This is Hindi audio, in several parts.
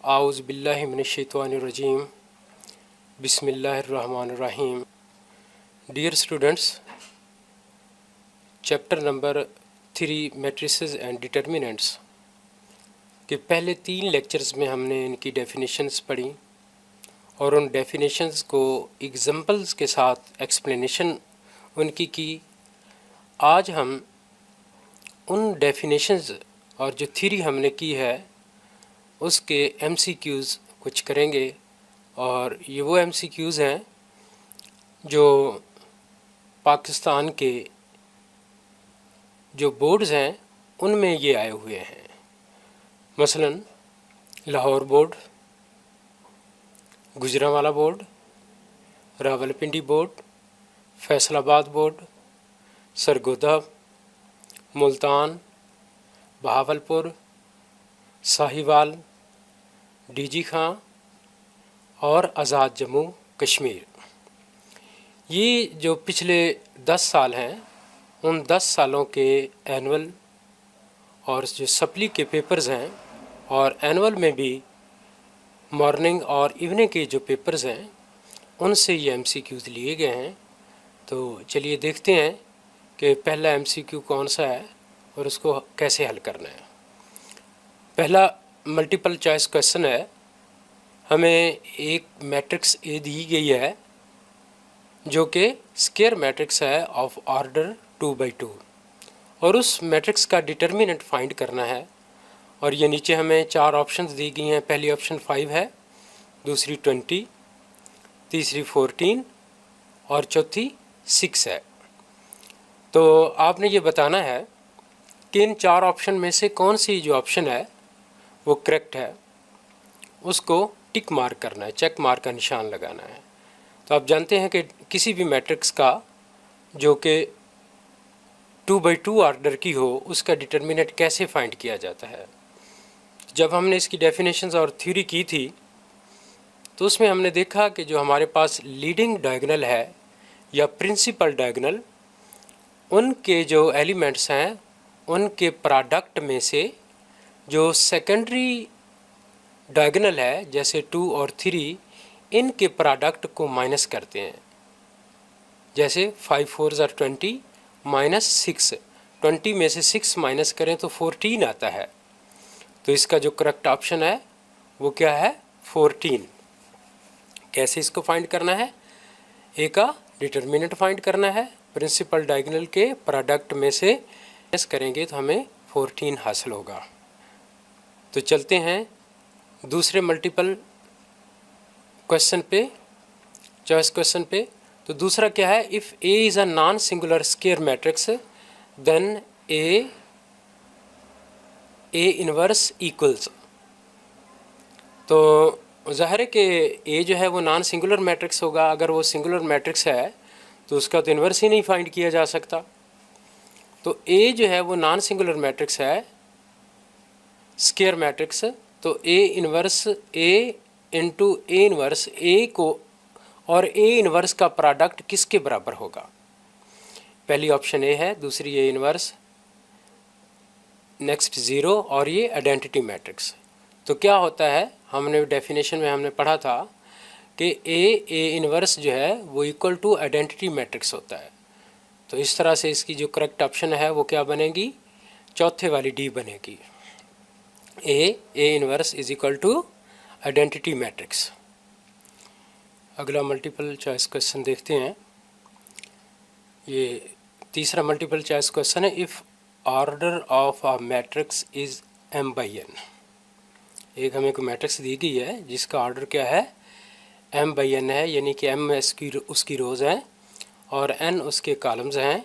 आउज़ु बिल्लाहि मिनश्शैतानिर्रजीम बिस्मिल्लाहिर्रहमानिर्रहीम। Dear students, chapter number 3 matrices and determinants के पहले 3 लेक्चर्स में हमने इनकी डेफिनेशंस पढ़ी और उन डेफिनेशंस को एग्जांपल्स के साथ एक्सप्लेनेशन उनकी की। आज हम उन डेफिनेशंस और जो थ्योरी हमने की है उसके MCQs कुछ करेंगे, और ये वो MCQs हैं जो पाकिस्तान के जो बोर्ड्स हैं उनमें ये आए हुए हैं। मसलन Lahore board, Gujranwala board, Rawalpindi board, Faisalabad board, Sargodha, Multan, Bahawalpur, Sahiwal, DG खां और आज़ाद जम्मू कश्मीर। ये जो पिछले 10 साल हैं उन 10 सालों के एनुअल और जो सप्ली के पेपर्स हैं, और एनुअल में भी मॉर्निंग और इवनिंग के जो पेपर्स हैं उनसे ये MCQs लिए गए हैं। तो चलिए देखते हैं कि पहला MCQ कौन सा है और उसको कैसे हल करना है। पहला मल्टीपल चॉइस क्वेश्चन है। हमें एक मैट्रिक्स ए दी गई है जो कि स्क्वायर मैट्रिक्स है ऑफ ऑर्डर 2×2, और उस मैट्रिक्स का डिटर्मिनेंट फाइंड करना है। और ये नीचे हमें 4 ऑप्शंस दी गई हैं। पहली ऑप्शन 5 है, दूसरी 20, तीसरी 14 और चौथी 6 है। तो आपने ये बताना है कि इन 4 ऑप्शन में से कौन सी जो ऑप्शन है वो करेक्ट है, उसको टिक मार्क करना है, चेक मार्क का निशान लगाना है। तो आप जानते हैं कि किसी भी मैट्रिक्स का जो कि 2×2 ऑर्डर की हो उसका डिटर्मिनेंट कैसे फाइंड किया जाता है। जब हमने इसकी डेफिनेशंस और थ्योरी की थी तो उसमें हमने देखा कि जो हमारे पास लीडिंग डायगोनल है या प्रिंसिपल डायगोनल, उनके जो एलिमेंट्स हैं उनके प्रोडक्ट में से जो सेकेंडरी डायगोनल है जैसे 2 और 3, इनके प्रोडक्ट को माइनस करते हैं। जैसे 5 4 = 20 माइनस 6, 20 में से 6 माइनस करें तो 14 आता है। तो इसका जो करेक्ट ऑप्शन है वो क्या है, 14। कैसे इसको फाइंड करना है, ए का डिटर्मिनेंट फाइंड करना है, प्रिंसिपल डायगोनल के प्रोडक्ट में से माइनस करेंगे तो हमें 14 हासिल होगा। तो चलते हैं दूसरे मल्टीपल क्वेश्चन पे, चॉइस क्वेश्चन पे। तो दूसरा क्या है, if A is a non singular square matrix then A inverse equals. तो ज़ाहिर है कि ए जो है वो नॉन सिंगुलर मैट्रिक्स होगा। अगर वो सिंगुलर मैट्रिक्स है तो उसका तो इन्वर्स ही नहीं फाइंड किया जा सकता। तो ए जो है वो नॉन सिंगुलर मैट्रिक्स है, स्क्वायर मैट्रिक्स। तो A inverse A into A inverse A को और ए इनवर्स का प्रोडक्ट किसके बराबर होगा। पहली ऑप्शन ए है, दूसरी ए इनवर्स, नेक्स्ट 0, और ये आइडेंटिटी मैट्रिक्स। तो क्या होता है, हमने डेफिनेशन में हमने पढ़ा था कि ए इनवर्स जो है वो इक्वल टू आइडेंटिटी मैट्रिक्स होता है। तो इस तरह से इसकी जो करेक्ट ऑप्शन है वो क्या बनेगी, चौथे वाली डी बनेगी। A inverse is equal to identity matrix. अगला मल्टीपल चॉइस क्वेश्चन देखते हैं। ये तीसरा मल्टीपल चॉइस क्वेश्चन है, if order of a matrix is m/n। एक हमें कोई मैट्रिक्स दी गई है जिसका ऑर्डर क्या है, m/n है, यानी कि m उसकी रोज़ हैं और n उसके कॉलम्स हैं।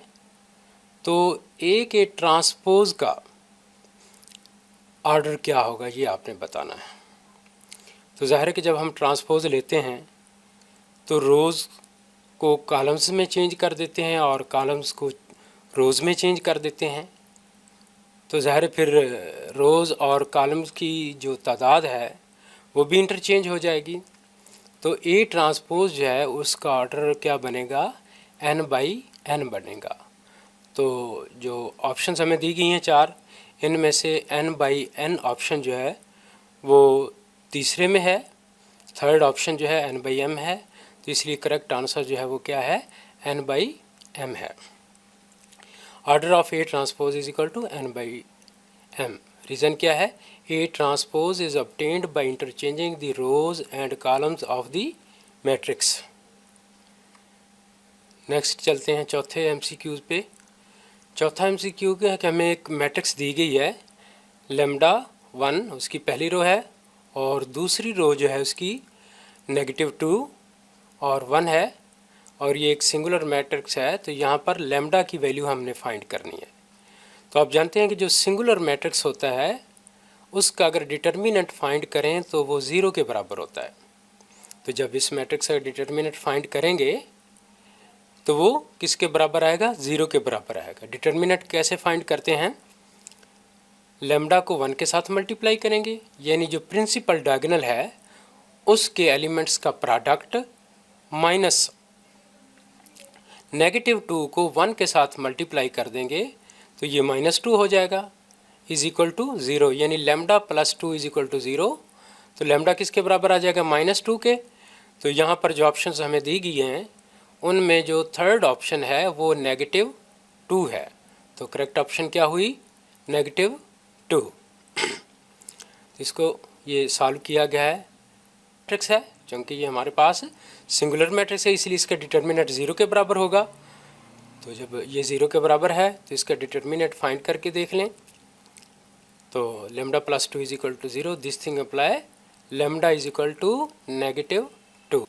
तो ए के ट्रांसपोज का ऑर्डर क्या होगा ये आपने बताना है। तो ज़ाहिर है कि जब हम ट्रांसपोज लेते हैं तो रोज़ को कॉलम्स में चेंज कर देते हैं और कॉलम्स को रोज़ में चेंज कर देते हैं। तो ज़ाहिर है फिर रोज़ और कॉलम्स की जो तादाद है वो भी इंटरचेंज हो जाएगी। तो ए ट्रांसपोज जो है उसका ऑर्डर क्या बनेगा, n/n बनेगा। तो जो ऑप्शंस हमें दी गई हैं 4, इनमें से n/n ऑप्शन जो है वो तीसरे में है, थर्ड ऑप्शन जो है n/m है, तो इसलिए करेक्ट आंसर जो है वो क्या है, n/m है। Order of A transpose is equal to n/m। Reason क्या है, A transpose is obtained by interchanging the rows and columns of the matrix. Next चलते हैं चौथे MCQ पे। चौथा MCQ क्या है कि हमें एक मैट्रिक्स दी गई है, λ1 उसकी पहली रो है और दूसरी रो जो है उसकी -2 और 1 है, और ये एक सिंगुलर मैट्रिक्स है, तो यहाँ पर लैम्डा की वैल्यू हमने फाइंड करनी है। तो आप जानते हैं कि जो सिंगुलर मैट्रिक्स होता है उसका अगर डिटर्मिनेंट फाइंड करें तो वो 0 के बराबर होता है। तो जब इस मैट्रिक्स का डिटर्मिनेंट फाइंड करेंगे तो वो किसके बराबर आएगा, 0 के बराबर आएगा। डिटर्मिनेंट कैसे फाइंड करते हैं, लैम्डा को 1 के साथ मल्टीप्लाई करेंगे, यानी जो प्रिंसिपल डायगोनल है उसके एलिमेंट्स का प्रोडक्ट माइनस -2 को 1 के साथ मल्टीप्लाई कर देंगे तो ये -2 हो जाएगा, इज इक्वल टू 0, यानी lambda plus 2 is equal to 0। तो लैम्डा किसके बराबर आ जाएगा, -2 के। तो यहाँ पर जो ऑप्शंस हमें दी गई हैं उनमें जो थर्ड ऑप्शन है वो -2 है, तो करेक्ट ऑप्शन क्या हुई, -2। तो इसको ये सॉल्व किया गया है, मैट्रिक्स है क्योंकि ये हमारे पास सिंगुलर मैट्रिक्स है इसलिए इसका डिटर्मिनेंट 0 के बराबर होगा। तो जब ये 0 के बराबर है तो इसका डिटर्मिनेंट फाइंड करके देख लें, तो lambda plus 2 is equal to 0, this thing apply, lambda is equal to -2।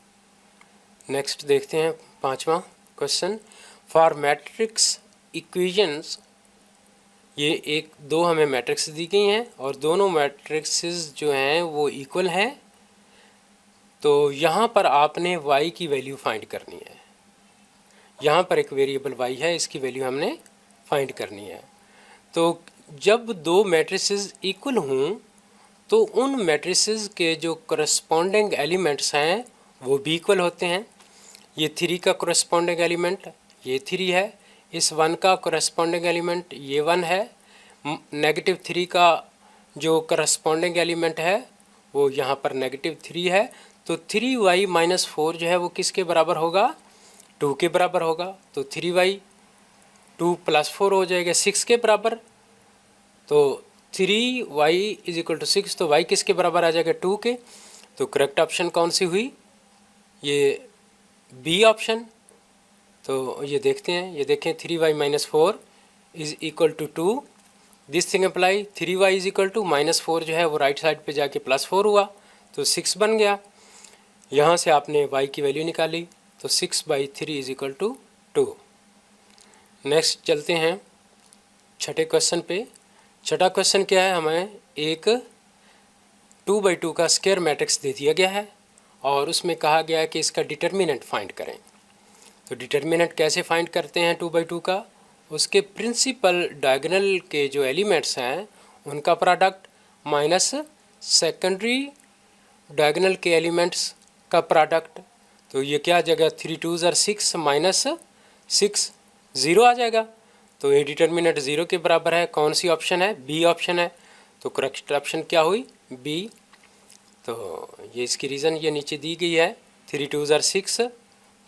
Next देखते हैं पांचवा क्वेश्चन, फॉर मैट्रिक्स इक्वेशंस। ये एक दो हमें मैट्रिक्स दी गई हैं और दोनों मैट्रिक्सेस जो हैं वो इक्वल हैं, तो यहाँ पर आपने y की वैल्यू फाइंड करनी है। यहाँ पर एक वेरिएबल y है, इसकी वैल्यू हमने फाइंड करनी है। तो जब दो मैट्रिसेस इक्वल हों तो उन मैट्रिसेस के जो करस्पॉन्डिंग एलिमेंट्स हैं वो भी इक्वल होते हैं। ये 3 का करस्पॉन्डिंग एलिमेंट ये 3 है, इस 1 का करस्पॉन्डिंग एलिमेंट ये 1 है, -3 का जो करस्पॉन्डिंग एलिमेंट है वो यहाँ पर -3 है। तो 3y - 4 जो है वो किसके बराबर होगा, 2 के बराबर होगा। तो 3y 2 + 4 हो जाएगा 6 के बराबर। तो 3y = 6, तो y किसके बराबर आ जाएगा, 2 के। तो करेक्ट ऑप्शन कौन सी हुई, ये बी ऑप्शन। तो ये देखते हैं, ये देखें 3y - 4 = 2, this thing apply, 3y - 4 जो है वो राइट साइड पे जाके +4 हुआ तो 6 बन गया। यहाँ से आपने y की वैल्यू निकाली तो 6/3 = 2। नेक्स्ट चलते हैं छठे क्वेश्चन पे। छठा क्वेश्चन क्या है, हमें एक 2/2 का स्क्वायर मैट्रिक्स दे दिया गया है और उसमें कहा गया है कि इसका डिटर्मिनेंट फाइंड करें। तो डिटर्मिनेंट कैसे फाइंड करते हैं 2/2 का, उसके प्रिंसिपल डायगोनल के जो एलिमेंट्स हैं उनका प्रोडक्ट माइनस सेकेंडरी डायगोनल के एलिमेंट्स का प्रोडक्ट। तो ये क्या आ जाएगा, 3 2 = 6 - 6 0 आ जाएगा। तो ये डिटर्मिनेंट 0 के बराबर है, कौन सी ऑप्शन है, बी ऑप्शन है। तो करेक्ट ऑप्शन क्या हुई, बी। तो ये इसकी रीज़न ये नीचे दी गई है, 3 2 = 6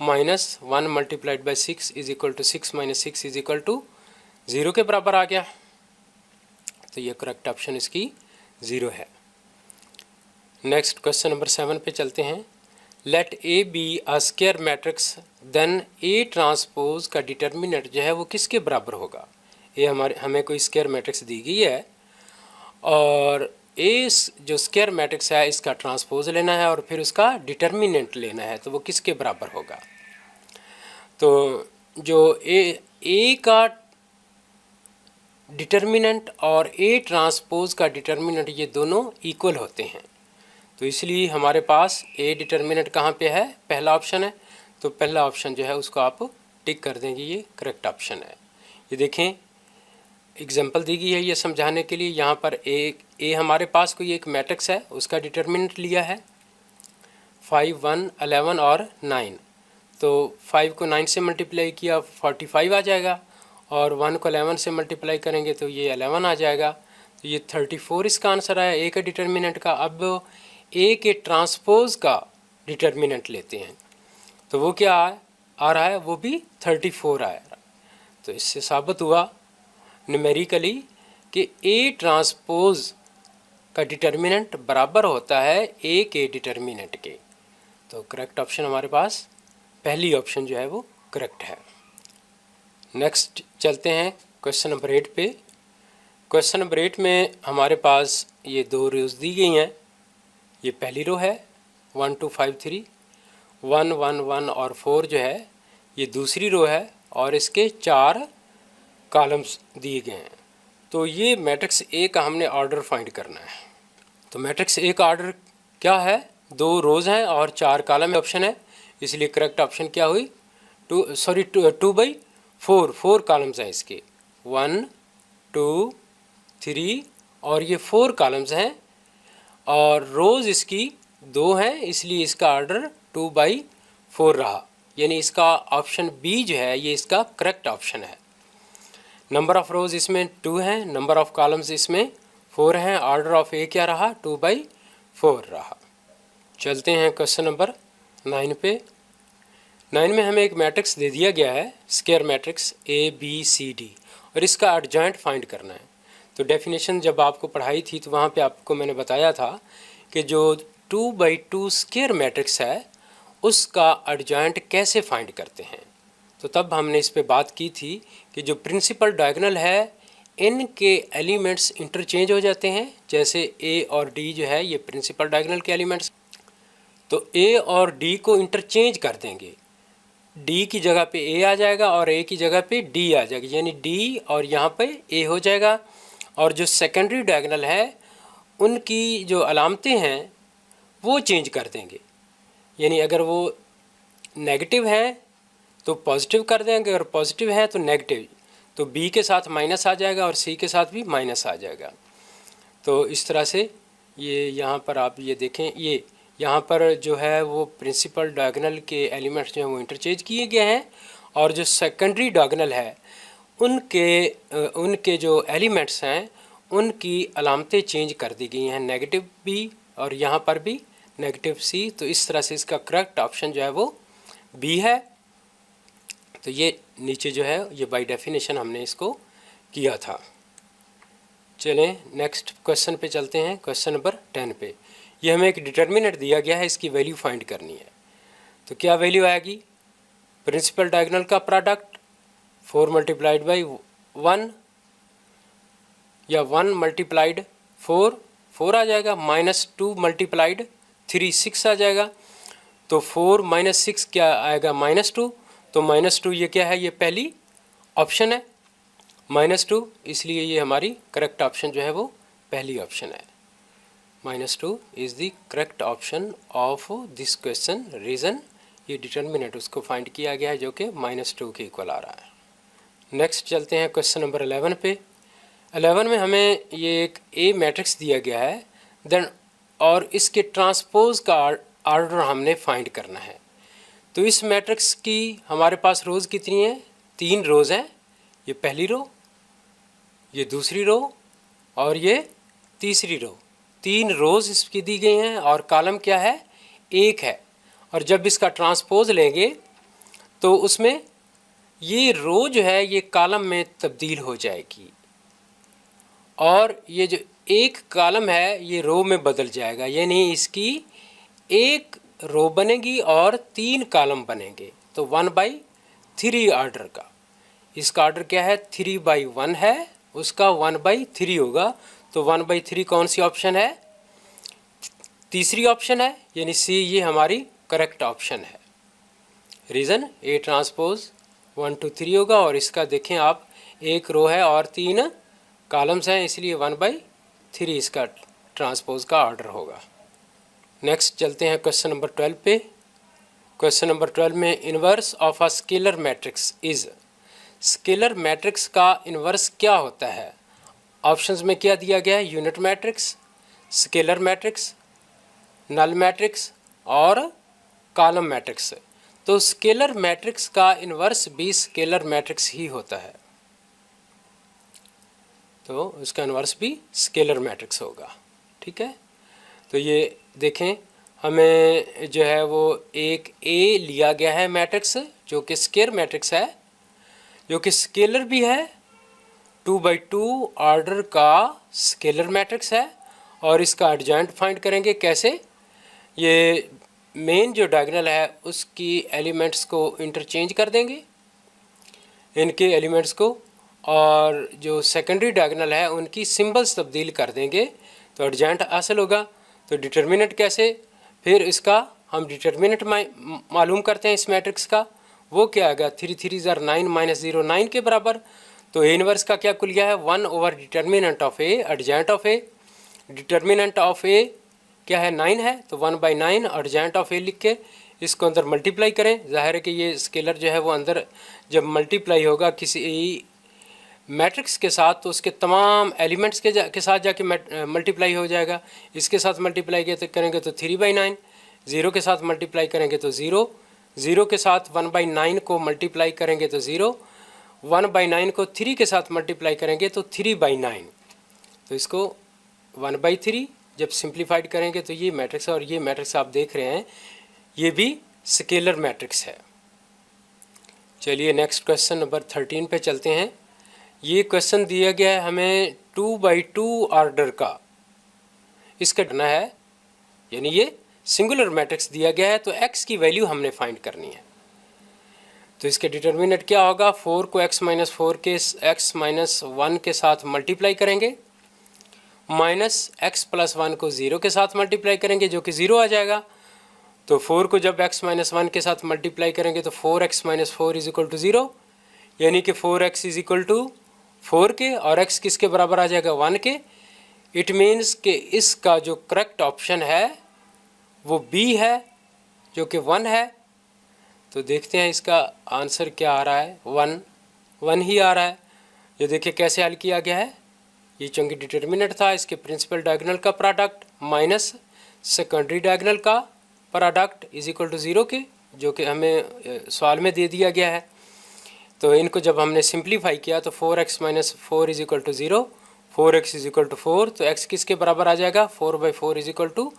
-1 × 6 = 6 - 6 = 0 के बराबर आ गया। तो ये करेक्ट ऑप्शन इसकी 0 है। नेक्स्ट क्वेश्चन नंबर 7 पे चलते हैं। Let A B a square matrix then A transpose का डिटर्मिनेंट जो है वो किसके बराबर होगा। ये हमें कोई स्क्वायर मैट्रिक्स दी गई है और ए जो स्क्वायर मैट्रिक्स है इसका ट्रांसपोज लेना है और फिर उसका डिटर्मिनेंट लेना है, तो वो किसके बराबर होगा। तो जो ए का डिटर्मिनेंट और ए ट्रांसपोज का डिटर्मिनेंट ये दोनों इक्वल होते हैं, तो इसलिए हमारे पास ए डिटर्मिनेंट कहाँ पे है, पहला ऑप्शन है। तो पहला ऑप्शन जो है उसको आप टिक कर देंगे, ये करेक्ट ऑप्शन है। ये देखें एग्जांपल दी गई है ये समझाने के लिए। यहाँ पर ए हमारे पास कोई एक मैट्रिक्स है, उसका डिटर्मिनेंट लिया है 5 1 11 और 9। तो 5 को 9 से मल्टीप्लाई किया 45 आ जाएगा और 1 को 11 से मल्टीप्लाई करेंगे तो ये 11 आ जाएगा। तो ये 34 इसका आंसर आया ए के डिटर्मिनेंट का। अब ए के ट्रांसपोज का डिटर्मिनेंट लेते हैं तो वो क्या आ रहा है, वो भी 34 आ रहा है। तो इससे साबित हुआ न्यूमेरिकली कि ए ट्रांसपोज का डिटर्मिनेंट बराबर होता है ए के डिटर्मिनेंट के। तो करेक्ट ऑप्शन हमारे पास पहली ऑप्शन जो है वो करेक्ट है। नेक्स्ट चलते हैं क्वेश्चन नंबर 8 पे। क्वेश्चन नंबर 8 में हमारे पास ये 2 रोज दी गई हैं। ये पहली रो है 1 2 5 3, 1 1 1 और 4 जो है ये दूसरी रो है और इसके 4 कॉलम्स दिए गए हैं। तो ये मैट्रिक्स ए का हमने ऑर्डर फाइंड करना है। तो मैट्रिक्स ए का ऑर्डर क्या है, 2 रोज हैं और 4 कॉलम ऑप्शन है, इसलिए करेक्ट ऑप्शन क्या हुई 2/4 कॉलम्स हैं इसके, 1 2 3 और ये 4 कॉलम्स हैं और रोज इसकी 2 हैं, इसलिए इसका ऑर्डर 2/4 रहा। यानी इसका ऑप्शन बी जो है ये इसका करेक्ट ऑप्शन है। नंबर ऑफ रोज इसमें 2 हैं, नंबर ऑफ कॉलम्स इसमें 4 हैं, ऑर्डर ऑफ ए क्या रहा 2/4 रहा। चलते हैं क्वेश्चन नंबर 9 पे। 9 में हमें एक मैट्रिक्स दे दिया गया है, स्क्वायर मैट्रिक्स ABCD, और इसका एडजॉइंट फाइंड करना है। तो डेफिनेशन जब आपको पढ़ाई थी तो वहाँ पे आपको मैंने बताया था कि जो 2/2 स्क्वायर मैट्रिक्स है उसका एडजॉइंट कैसे फाइंड करते हैं। तो तब हमने इस पे बात की थी कि जो प्रिंसिपल डायगोनल है इनके एलिमेंट्स इंटरचेंज हो जाते हैं। जैसे ए और डी जो है ये प्रिंसिपल डायगोनल के एलिमेंट्स, तो ए और डी को इंटरचेंज कर देंगे, डी की जगह पे ए आ जाएगा और ए की जगह पे डी आ जाएगी, यानी डी और यहाँ पे ए हो जाएगा। और जो सेकेंडरी डायगोनल है उनकी जो अलामतें हैं वो चेंज कर देंगे, यानी अगर वो नेगेटिव हैं तो पॉजिटिव कर देंगे और पॉजिटिव है तो नेगेटिव, तो बी के साथ माइनस आ जाएगा और सी के साथ भी माइनस आ जाएगा। तो इस तरह से ये यहाँ पर आप ये देखें, ये यहाँ पर जो है वो प्रिंसिपल डायगोनल के एलिमेंट्स जो हैं वो इंटरचेंज किए गए हैं और जो सेकेंडरी डायगोनल है उनके जो एलिमेंट्स हैं उनकी अलामतें चेंज कर दी गई हैं, नेगेटिव बी और यहाँ पर भी नेगेटिव सी। तो इस तरह से इसका करेक्ट ऑप्शन जो है वो बी है। तो ये नीचे जो है ये बाय डेफिनेशन हमने इसको किया था। चलें नेक्स्ट क्वेश्चन पे चलते हैं, क्वेश्चन नंबर 10 पे। ये हमें एक डिटर्मिनेंट दिया गया है, इसकी वैल्यू फाइंड करनी है। तो क्या वैल्यू आएगी, प्रिंसिपल डायगोनल का प्रोडक्ट 4 मल्टीप्लाइड बाई 1 या 1 मल्टीप्लाइड 4 आ जाएगा, -2 मल्टीप्लाइड 3 6 आ जाएगा। तो 4 - 6 क्या आएगा -2, तो -2 ये क्या है, ये पहली ऑप्शन है -2, इसलिए ये हमारी करेक्ट ऑप्शन जो है वो पहली ऑप्शन है। -2 is the correct option of this question. Reason ये डिटर्मिनेंट उसको फाइंड किया गया है जो कि -2 के इक्वल आ रहा है। नेक्स्ट चलते हैं क्वेश्चन नंबर 11 पे। 11 में हमें ये एक ए मैट्रिक्स दिया गया है देन और इसके ट्रांसपोज का ऑर्डर हमने फाइंड करना है। तो इस मैट्रिक्स की हमारे पास रोज़ कितनी है, 3 रोज़ हैं। ये पहली रो, ये दूसरी रो और ये तीसरी रो, 3 रोज़ इसकी दी गई हैं और कॉलम क्या है, 1 है। और जब इसका ट्रांसपोज लेंगे तो उसमें ये रो जो है ये कॉलम में तब्दील हो जाएगी और ये जो एक कॉलम है ये रो में बदल जाएगा, यानी इसकी एक रो बनेगी और 3 कॉलम बनेंगे। तो 1/3 ऑर्डर का, इसका ऑर्डर क्या है 3/1 है, उसका 1/3 होगा। तो 1/3 कौन सी ऑप्शन है, तीसरी ऑप्शन है, यानी सी ये हमारी करेक्ट ऑप्शन है। रीज़न ए ट्रांसपोज 1 2 3 होगा और इसका देखें आप एक रो है और 3 कॉलम्स हैं, इसलिए 1/3 इसका ट्रांसपोज का ऑर्डर होगा। नेक्स्ट चलते हैं क्वेश्चन नंबर 12 पे। क्वेश्चन नंबर 12 में inverse of a scalar matrix is, scalar matrix का इन्वर्स क्या होता है। ऑप्शंस में क्या दिया गया है, unit matrix, scalar matrix, null matrix और कॉलम मैट्रिक्स। तो स्केलर मैट्रिक्स का इन्वर्स भी स्केलर मैट्रिक्स ही होता है, तो इसका इन्वर्स भी स्केलर मैट्रिक्स होगा। ठीक है, तो ये देखें, हमें जो है वो एक ए लिया गया है मैट्रिक्स, जो कि स्केयर मैट्रिक्स है, जो कि स्केलर भी है, 2x2 ऑर्डर का स्केलर मैट्रिक्स है। और इसका एडजॉइंट फाइंड करेंगे कैसे? ये मेन जो डायगोनल है उसकी एलिमेंट्स को इंटरचेंज कर देंगे, इनके एलिमेंट्स को, और जो सेकेंडरी डायगोनल है उनकी सिंबल्स तब्दील कर देंगे, तो एडजॉइंट हासिल होगा। तो डिटर्मिनेंट कैसे? फिर इसका हम डिटर्मिनेंट मालूम करते हैं इस मैट्रिक्स का, वो क्या आएगा? 3 3 ज़र 9 माइनस 0 9 के बराबर। तो ए इनवर्स का क्या कुलिया है? 1 over determinant of A, adjoint of A. Determinant of A क्या है? 9 है, तो 1/9 एडजॉइंट ऑफ ए लिख के इसको अंदर मल्टीप्लाई करें। जाहिर है कि ये स्केलर जो है वो अंदर जब मल्टीप्लाई होगा किसी मैट्रिक्स के साथ, तो उसके तमाम एलिमेंट्स के साथ जाके मल्टीप्लाई हो जाएगा। इसके साथ मल्टीप्लाई करेंगे तो 3/9, 0 के साथ मल्टीप्लाई करेंगे तो 0, 0 के साथ 1/9 को मल्टीप्लाई करेंगे तो 0, 1/9 को 3 के साथ मल्टीप्लाई करेंगे तो 3/9। तो इसको 1/3 जब सिंप्लीफाइड करेंगे तो ये मैट्रिक्स है। और ये मैट्रिक्स आप देख रहे हैं ये भी स्केलर मैट्रिक्स है। चलिए नेक्स्ट क्वेश्चन नंबर 13 पे चलते हैं। ये क्वेश्चन दिया गया है हमें 2x2 ऑर्डर का, इसका करना है, यानी ये सिंगुलर मैट्रिक्स दिया गया है, तो x की वैल्यू हमने फाइंड करनी है। तो इसके डिटर्मिनेंट क्या होगा? 4 को x-4 के x-1 के साथ मल्टीप्लाई करेंगे, माइनस x+1 को 0 के साथ मल्टीप्लाई करेंगे, जो कि 0 आ जाएगा। तो 4 को जब x-1 के साथ मल्टीप्लाई करेंगे तो 4x-4 इज इक्वल टू 0, यानी कि 4x इज इक्वल टू 4 के, और x किसके बराबर आ जाएगा? 1 के। इट मीन्स कि इसका जो करेक्ट ऑप्शन है वो B है, जो कि 1 है। तो देखते हैं इसका आंसर क्या आ रहा है। 1 ही आ रहा है। ये देखिए कैसे हल किया गया है। ये चूँकि डिटर्मिनेंट था, इसके प्रिंसिपल डायगोनल का प्रोडक्ट माइनस सेकेंडरी डायगोनल का प्रोडक्ट इज इक्वल टू 0 के, जो कि हमें सवाल में दे दिया गया है। तो इनको जब हमने सिंप्लीफाई किया तो 4x-4 is equal to 0, 4x is equal to 4, तो x किसके बराबर आ जाएगा? 4/4 इज इक्वल टू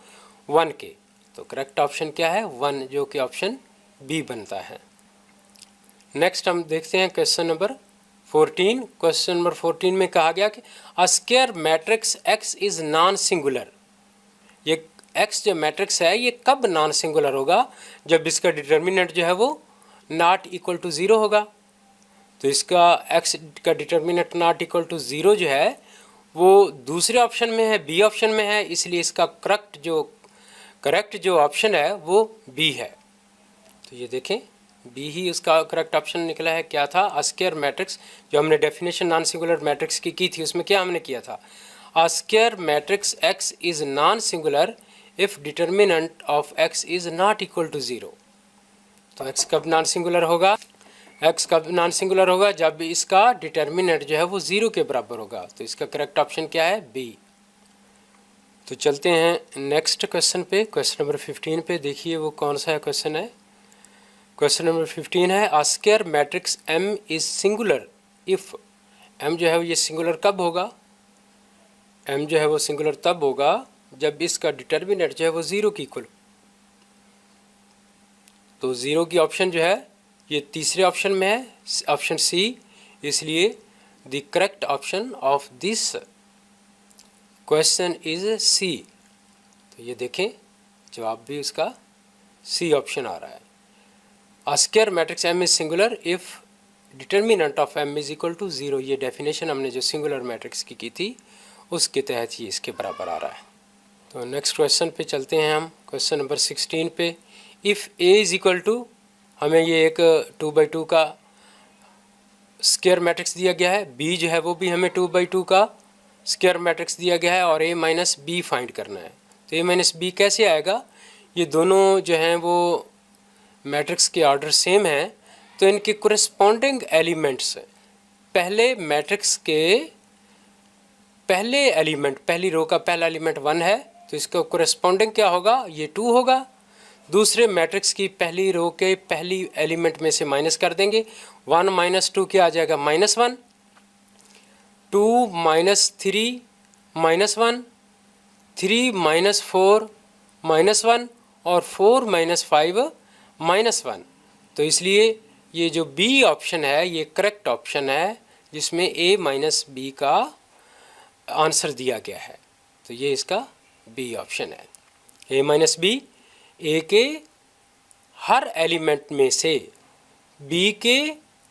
1 के। तो करेक्ट ऑप्शन क्या है? 1, जो कि ऑप्शन बी बनता है। नेक्स्ट हम देखते हैं क्वेश्चन नंबर 14। क्वेश्चन नंबर 14 में कहा गया कि अ square matrix x is non singular. ये x जो मैट्रिक्स है ये कब नॉन सिंगुलर होगा? जब इसका डिटर्मिनेंट जो है वो नॉट इक्वल टू 0 होगा। तो इसका x का डिटर्मिनेंट नॉट इक्वल टू 0 जो है वो दूसरे ऑप्शन में है, बी ऑप्शन में है, इसलिए इसका करेक्ट जो ऑप्शन है वो बी है। तो ये देखें बी ही उसका करेक्ट ऑप्शन निकला है। क्या था? अ स्क्वायर मैट्रिक्स, जो हमने डेफिनेशन नॉन सिंगुलर मैट्रिक्स की थी, उसमें क्या हमने किया था? A square matrix x is non singular if determinant of x is not equal to 0। तो x कब नॉन सिंगुलर होगा? x कब नॉन सिंगुलर होगा? जब इसका डिटर्मिनेंट जो है वो 0 के बराबर होगा। तो इसका करेक्ट ऑप्शन क्या है? बी। तो चलते हैं नेक्स्ट क्वेश्चन पे, क्वेश्चन नंबर 15 पे। देखिए वो कौन सा क्वेश्चन है। क्वेश्चन नंबर 15 है a square matrix M is singular if M जो है वो ये सिंगुलर कब होगा? M जो है वो सिंगुलर तब होगा जब इसका डिटर्मिनेंट जो है वो 0 की इक्वल। तो 0 की ऑप्शन जो है ये तीसरे ऑप्शन में है, ऑप्शन सी, इसलिए the correct option of this question is C. तो ये देखें जवाब भी उसका सी ऑप्शन आ रहा है। A square matrix M is singular if determinant of M is equal to 0। ये डेफिनेशन हमने जो सिंगुलर मैट्रिक्स की थी उसके तहत ही इसके बराबर आ रहा है। तो नेक्स्ट क्वेश्चन पे चलते हैं हम, क्वेश्चन नंबर 16 पे। If A is equal to, हमें ये एक 2/2 का स्क्वायर मैट्रिक्स दिया गया है, B जो है वो भी हमें 2/2 का स्क्वायर मैट्रिक्स दिया गया है, और A-B फाइंड करना है। तो A-B कैसे आएगा? ये दोनों जो हैं वो मैट्रिक्स के ऑर्डर सेम हैं, तो इनके कोरेस्पॉन्डिंग एलिमेंट्स पहले मैट्रिक्स के पहले एलिमेंट, पहली रो का पहला एलिमेंट 1 है, तो इसका कोरेस्पॉन्डिंग क्या होगा? ये 2 होगा। दूसरे मैट्रिक्स की पहली रो के पहली एलिमेंट में से माइनस कर देंगे, 1 - 2 क्या आ जाएगा? -1। 2 - 3 -1, 3 माइनस 4 माइनस 1 और 4 माइनस 5 माइनस 1। तो इसलिए ये जो बी ऑप्शन है ये करेक्ट ऑप्शन है, जिसमें ए माइनस बी का आंसर दिया गया है। तो ये इसका बी ऑप्शन है, ए माइनस बी। ए के हर एलिमेंट में से बी के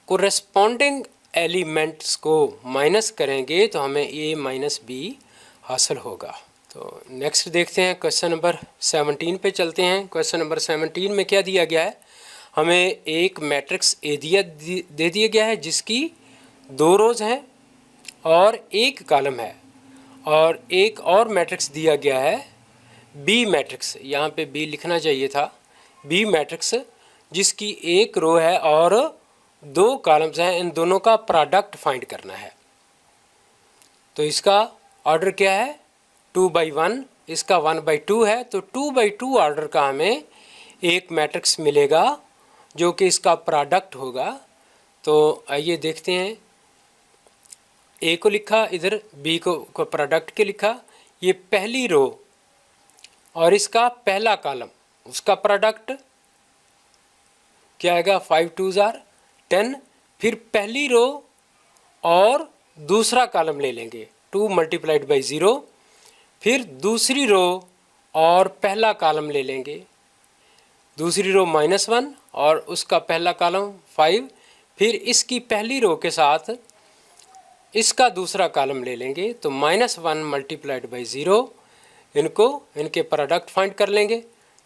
कोरेस्पॉन्डिंग एलिमेंट्स को माइनस करेंगे तो हमें ए माइनस बी हासिल होगा। तो नेक्स्ट देखते हैं, क्वेश्चन नंबर 17 पे चलते हैं। क्वेश्चन नंबर 17 में क्या दिया गया है, हमें एक मैट्रिक्स ए दे दिया गया है जिसकी 2 रोज हैं और 1 कॉलम है, और एक और मैट्रिक्स दिया गया है बी मैट्रिक्स, यहाँ पे बी लिखना चाहिए था, बी मैट्रिक्स जिसकी 1 रो है और 2 कॉलम्स हैं। इन दोनों का प्रोडक्ट फाइंड करना है। तो इसका ऑर्डर क्या है, 2/1, इसका 1/2 है। तो 2/2 ऑर्डर का हमें एक मैट्रिक्स मिलेगा जो कि इसका प्रोडक्ट होगा। तो आइए देखते हैं, ए को लिखा, इधर बी को प्रोडक्ट के लिखा। ये पहली रो और इसका पहला कॉलम, उसका प्रोडक्ट क्या आएगा, 5 2 10। फिर पहली रो और दूसरा कॉलम ले लेंगे, 2 मल्टीप्लाइड बाई 0। फिर दूसरी रो और पहला कॉलम ले लेंगे, दूसरी रो -1 और उसका पहला कॉलम 5। फिर इसकी पहली रो के साथ इसका दूसरा कॉलम ले लेंगे, तो -1 मल्टीप्लाइड बाई 0, इनके प्रोडक्ट फाइंड कर लेंगे।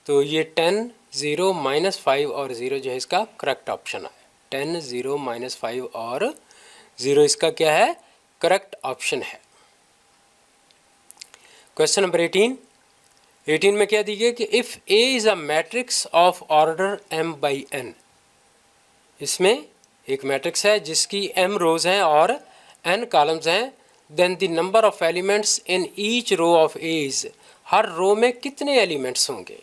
तो ये 10 0 -5 और 0 जो है इसका करेक्ट ऑप्शन है। 10 0 -5 और 0 इसका क्या है, करेक्ट ऑप्शन है। क्वेश्चन नंबर 18 में क्या दी गई कि if A is a matrix of order m/n। इसमें एक मैट्रिक्स है जिसकी m रोज हैं और n कॉलम्स हैं, then the number of elements in each row of A is, हर रो में कितने एलिमेंट्स होंगे।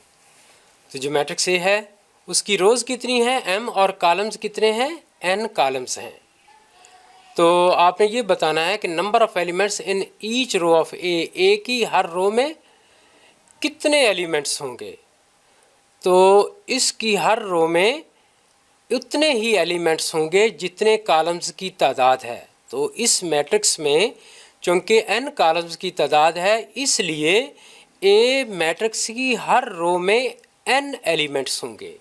तो जो मैट्रिक्स ए है उसकी रोज कितनी है, m, और कॉलम्स कितने हैं, n कॉलम्स हैं। तो आपने ये बताना है कि number of elements in each row of A की हर रो में कितने एलिमेंट्स होंगे। तो इसकी हर रो में उतने ही एलिमेंट्स होंगे जितने कॉलम्स की तादाद है। तो इस मैट्रिक्स में चूँकि n कॉलम्स की तादाद है, इसलिए ए मैट्रिक्स की हर रो में n एलिमेंट्स होंगे।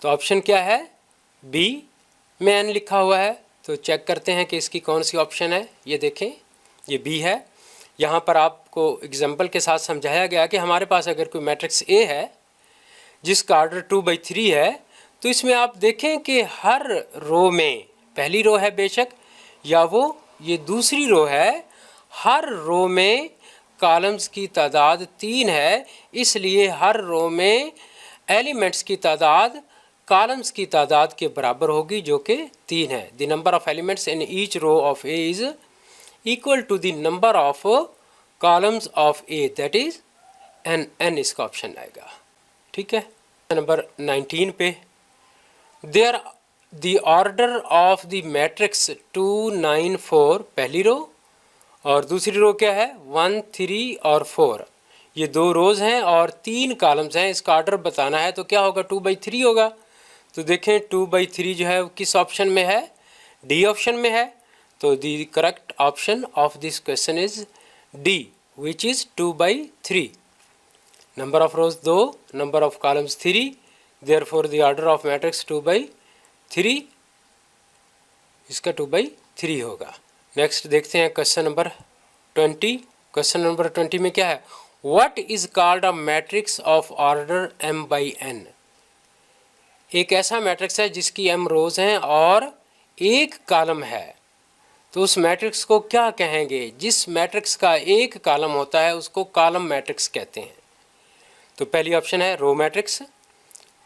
तो ऑप्शन क्या है, बी में n लिखा हुआ है। तो चेक करते हैं कि इसकी कौन सी ऑप्शन है। ये देखें, ये बी है। यहाँ पर आपको एग्जाम्पल के साथ समझाया गया कि हमारे पास अगर कोई मैट्रिक्स ए है जिसका ऑर्डर 2/3 है, तो इसमें आप देखें कि हर रो में, पहली रो है बेशक या वो ये दूसरी रो है, हर रो में कॉलम्स की तादाद 3 है, इसलिए हर रो में एलिमेंट्स की तादाद कॉलम्स की तादाद के बराबर होगी जो कि 3 है। The number of elements in each row of A is equal to the number of columns of A, that is n इसका ऑप्शन आएगा। ठीक है, नंबर 19 पे, there the order of the matrix 2 9 4, पहली रो, और दूसरी रो क्या है 1 3 और 4। ये 2 रोज हैं और 3 कॉलम्स हैं। इसका ऑर्डर बताना है तो क्या होगा, 2/3 होगा। तो देखें 2/3 जो है किस ऑप्शन में है, डी ऑप्शन में है। तो the correct option of this question is D, which is 2/3। Number of rose 2, number of columns 3, therefore the order of matrix 2/3, इसका 2/3 होगा। नेक्स्ट देखते हैं क्वेश्चन नंबर 20। क्वेश्चन नंबर 20 में क्या है, what is called a matrix of order m/n। एक ऐसा मैट्रिक्स है जिसकी m रोज हैं और 1 कॉलम है। तो उस मैट्रिक्स को क्या कहेंगे, जिस मैट्रिक्स का 1 कॉलम होता है उसको कॉलम मैट्रिक्स कहते हैं। तो पहली ऑप्शन है रो मैट्रिक्स,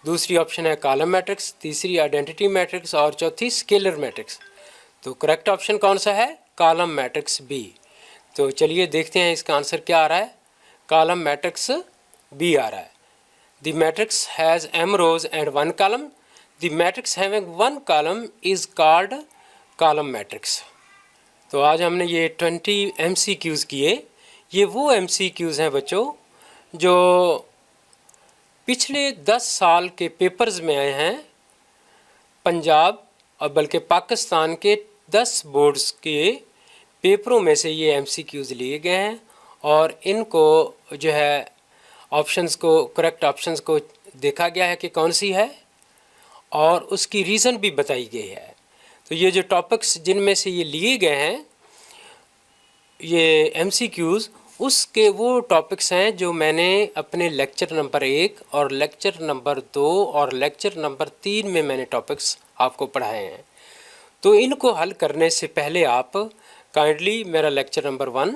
दूसरी ऑप्शन है कॉलम मैट्रिक्स, तीसरी आइडेंटिटी मैट्रिक्स और चौथी स्केलर मैट्रिक्स। तो करेक्ट ऑप्शन कौन सा है, कॉलम मैट्रिक्स बी। तो चलिए देखते हैं इसका आंसर क्या आ रहा है, कॉलम मैट्रिक्स बी आ रहा है। The matrix has m rows and 1 column. The matrix having 1 column is called column matrix. तो आज हमने ये 20 MCQs किए। ये वो MCQs हैं बच्चों जो पिछले 10 साल के पेपर्स में आए हैं। पंजाब और बल्कि पाकिस्तान के 10 बोर्ड्स के पेपरों में से ये MCQs लिए गए हैं और इनको जो है ऑप्शंस को, करेक्ट ऑप्शंस को देखा गया है कि कौन सी है और उसकी रीज़न भी बताई गई है। तो ये जो टॉपिक्स जिनमें से ये लिए गए हैं ये MCQs, उसके वो टॉपिक्स हैं जो मैंने अपने लेक्चर नंबर 1 और लेक्चर नंबर 2 और लेक्चर नंबर 3 में मैंने टॉपिक्स आपको पढ़ाए हैं। तो इनको हल करने से पहले आप काइंडली मेरा लेक्चर नंबर 1,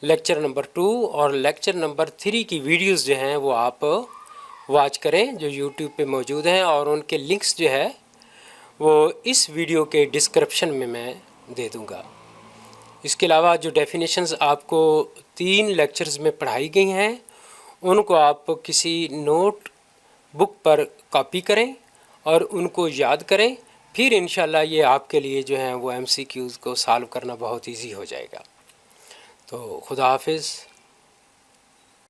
लेक्चर नंबर 2 और लेक्चर नंबर 3 की वीडियोस जो हैं वो आप वॉच करें, जो YouTube पे मौजूद हैं, और उनके लिंक्स जो है वो इस वीडियो के डिस्क्रिप्शन में मैं दे दूँगा। इसके अलावा जो डेफिनेशंस आपको 3 लेक्चर्स में पढ़ाई गई हैं उनको आप किसी नोट बुक पर कॉपी करें और उनको याद करें, फिर इंशाल्लाह ये आपके लिए जो है वो MCQs को सॉल्व करना बहुत इजी हो जाएगा। तो खुदा हाफिज़।